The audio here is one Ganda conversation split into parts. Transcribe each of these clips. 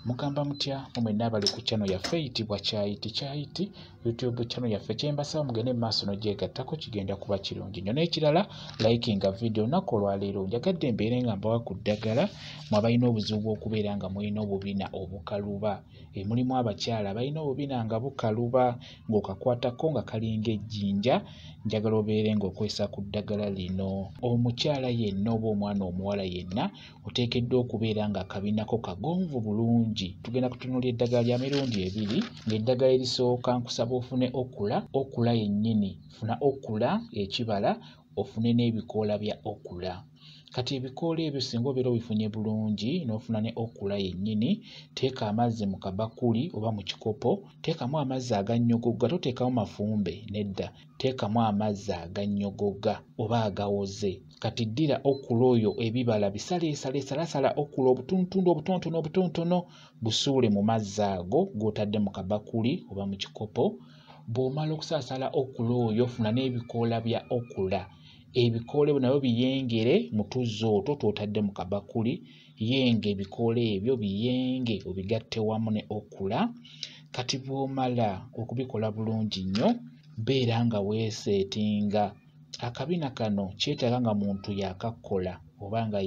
Mugamba mutya mwenna abali ku channel yaffe eyitibwa Kyayiti YouTube channel yaffe kyembasaba mugende mu maaso n'ogyegattako kigenda kuba kirungi nnyo. N'ekirala likinga video olunaku olwaleero njagadde mbeere nga mbawa ku ddagala mwe abalina obuzibu bw'okubeera nga mulina obubina obukaluba. Mulimu abakyala balina obubina nga bukaluba ng'okakwatako nga kalinga ejjinja, njagala obeere ng'okwesa ku ddagala lino. Omukyala yenna oba omwana omuwala yenna oteekeddwa okubeera nga akabinako kagonvu bulungi. Tugenda kutunuulira eddagala lya mirundi ebiri, ng'eddagala erisooka nkusaba ofune okula yennyini. Funa okula ekibala ofune n'ebikoola bya okula. Kati ebikoola ebyo singa obeera obifunye bulungi n'ofuna ne okula yennyini, teeka amazzi mu kabakuli oba mu kikopo, teekamu amazzi agannyogoga, toteekamu mafumbe nedda, teekamu amazzi agannyogoga oba agawoze. Kati ddira okula oyo ebibala bisaleesale, salasala okula obutonotono busuule mu mazzi ago g'otadde mu kabakuli oba mu kikopo. Bw'omala okusaasala okula oyo funa n'ebikoola bya okula. Ebikoola ebyo nabyo biyengere mu tuzzi otwo tw'otadde mu kabakuli. Yenga ebikoola ebyo biyenge obigatte wamu ne okula. Kati bw'omala okubikola bulungi nnyo, beera nga weeseetinga. Akabina kano kyetaaga nga muntu yaakakola oba nga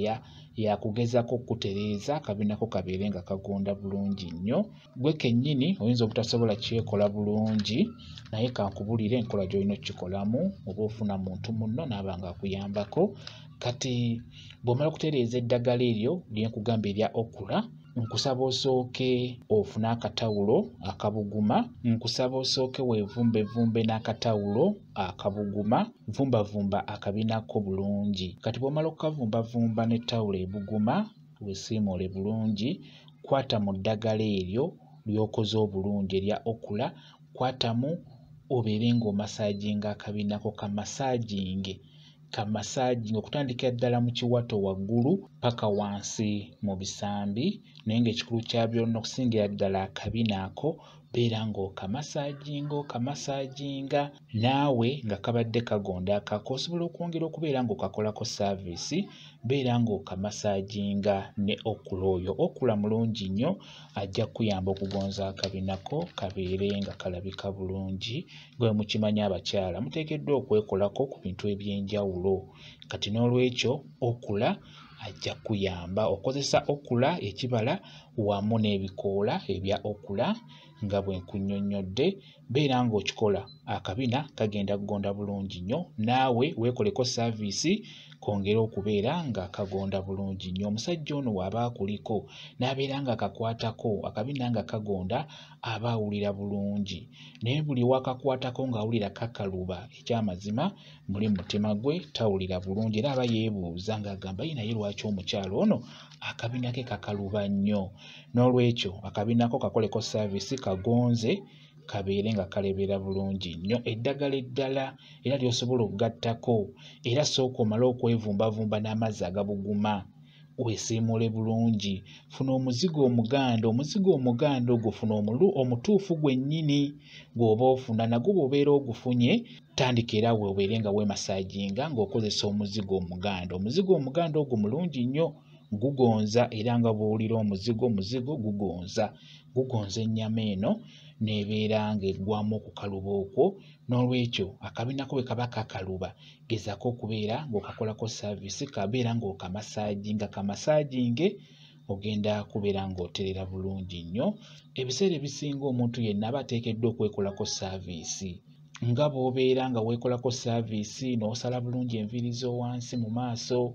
yakugezako okutereeza akabina ko kabeere nga kagonda bulungi nnyo. Gwe kennyini oyinza obutasobola kyekola bulungi, naye kankubulire enkola gy'olina okukikolamu oba ofuna muntu munno n'aba nga akuyambako. Kati bw'omala okutereeza eddagala eryo lye nkugamba erya okula, nkusaba osooke ofune akatawulo akabuguma, nkusaba osooke weevumbevumbe n'akatawulo akabuguma, vumbavumba akabinako bulungi. Kati bw'omala okukavumbavumba n'ettawulo ebuguma, weesiimuule bulungi, kwata mu ddagala eryo ly'okoze obulungi erya okula, kwatamu obeere ng'omasaaginga akabinako kamasaaginga okutandikira ddala mu kiwato waggulu paka wansi mu bisambi, naye ng'ekikulu kya byonna okusingira ddala akabina ako beera ng'okamasaaginga naawe nga kabadde kagonda akako. Osobola okwongera okubeera ng'okakolako saaviisi, beera ng'okamasaaginga ne okula oyo. Okula mulungi nnyo, ajja kuyamba okugonza akabinako kabeere nga kalabika bulungi. Gwe mukimanyi abakyala muteekeddwa okwekolako ku bintu eby'enjawulo. Kati n'olwekyo okula ajja kuyamba. Okozesa okula ekibala wamu n'ebikoola ebya okula nga bwe nkunnyonnyodde, beera ng'okikola akabina kagenda kugonda bulungi nnyo. Naawe weekoleko saaviisi kongera okubeera nga kagonda bulungi nnyo. Omusajja ono bw'aba akuliko n'abeera nga akakwatako akabina nga kagonda, aba awulira bulungi. Naye buli wakakwatako ng'awulira kakaluba, eky'amazima muli mu mutima gwe tawulira bulungi era aba yeebuuza ng'agamba naye lwaki omukyala ono akabina ke kakaluba nnyo. N'olwekyo akabinako kakoleko saaviisi kagonze kabeere nga kalebera bulungi nnyo. Eddagala eddala era ly'osobola okugattako, era sooka omale okwevumbavumba n'amazzi agabuguma, weesiimuule bulungi. Funa omuzigo omuganda ogwo funa omutuufu gwennyini gw'oba ofuna, nagwo bw'obeera ogufunye tandika era weobeere nga weemasaaginga ng'okozesa omuzigo omuganda. Omuzigo omuganda ogwo mulungi nnyo, gugonza era nga bw'owulira omuzigo gugonza ennyama eno n'ebeera ng'eggwamu okukaluba okwo. N'olwekyo akabinako bwe kaba kakaluba, gezaako okubeera ng'okakolako saaviisi, kabeera ng'okamasaaginge, ogenda kubeera ng'oterera bulungi nnyo. Ebiseera ebisinga omuntu yenna aba ateekeddwa okwekolako saaviisi. Nga bw'obeera nga weekolako saaviisi n'osala bulungi enviiri zo wansi mu maaso,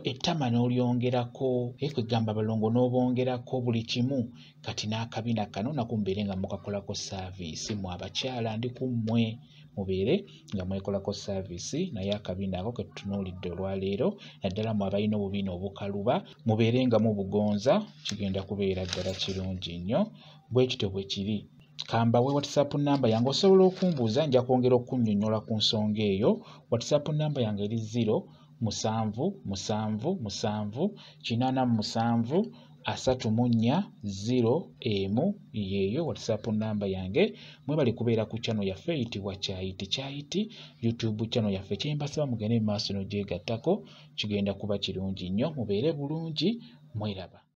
ettama n'olyongerako, kwegamba abalongo n'obongerako buli kimu. Kati n'akabina kano nako mubeere nga mukakolako saaviisi. Mu abakyala ndi ku mmwe mubeere nga mwekolako saaviisi. Naye akabina ako ke tutunuulidde olwaleero, naddala mu abalina obubina obukaluba, mubeere nga mubugonza, kigenda kubeera ddala kirungi nnyo. Bwe kityo bwe kiri. Kambawe WhatsApp namba yange osobola okumbuuza, nja kwongera okunnyonnyola ku nsonga eyo. WhatsApp namba yange eri 0778734 yeeyo WhatsApp namba yange. Mwebale kubeera ku channel yaffe eyitibwa Kyayiti YouTube channel yaffe. Kyembasaba mugende mu maaso n'ogyegattako, kigenda kuba kirungi nnyo. Mubeere bulungi, mweraba.